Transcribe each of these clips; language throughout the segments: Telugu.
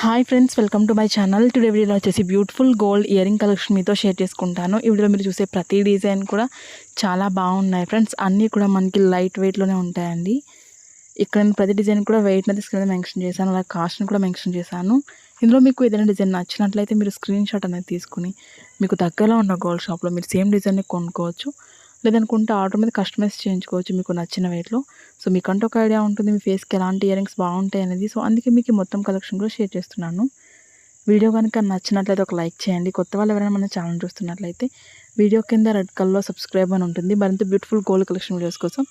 Hi friends, welcome to my channel. Today వీడియోలో వచ్చేసి బ్యూటిఫుల్ గోల్డ్ ఇయరింగ్ కలెక్షన్ మీతో షేర్ చేసుకుంటాను. ఈ వీడియోలో మీరు చూసే ప్రతి డిజైన్ కూడా చాలా బాగున్నాయి ఫ్రెండ్స్. అన్నీ కూడా మనకి లైట్ వెయిట్లోనే ఉంటాయండి. ఇక్కడ నేను ప్రతి డిజైన్ కూడా వెయిట్ అనేది స్క్రీన్ మెన్షన్ చేశాను, అలాగే కాస్ట్ని కూడా మెన్షన్ చేశాను. ఇందులో మీకు ఏదైనా డిజైన్ నచ్చినట్లయితే మీరు స్క్రీన్ షాట్ అనేది తీసుకుని మీకు దగ్గరలో ఉన్న గోల్డ్ షాప్లో మీరు సేమ్ డిజైన్ని కొనుక్కోవచ్చు. లేదనుకుంటే ఆర్డర్ మీద కస్టమైజ్ చేయించుకోవచ్చు మీకు నచ్చిన వెయిట్లో. సో మీకంటూ ఒక ఐడియా ఉంటుంది మీ ఫేస్కి ఎలాంటి ఇయరింగ్స్ బాగుంటాయి అనేది. సో అందుకే మీకు మొత్తం కలెక్షన్ కూడా షేర్ చేస్తున్నాను. వీడియో కనుక నచ్చినట్లయితే ఒక లైక్ చేయండి. కొత్త వాళ్ళు ఎవరైనా మన ఛానల్ చూస్తున్నట్లయితే వీడియో కింద రెడ్ కలర్లో సబ్స్క్రైబ్ అని ఉంటుంది. మరింత బ్యూటిఫుల్ గోల్డ్ కలెక్షన్ వీడియోస్ కోసం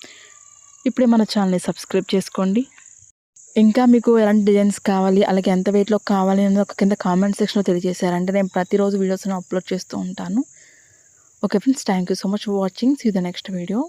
ఇప్పుడే మన ఛానల్ని సబ్స్క్రైబ్ చేసుకోండి. ఇంకా మీకు ఎలాంటి డిజైన్స్ కావాలి, అలాగే ఎంత వెయిట్లో కావాలి అనేది ఒక కింద కామెంట్ సెక్షన్లో తెలియజేశారంటే నేను ప్రతిరోజు వీడియోస్ని అప్లోడ్ చేస్తూ ఉంటాను. Okay friends, thank you so much for watching. See you the next video.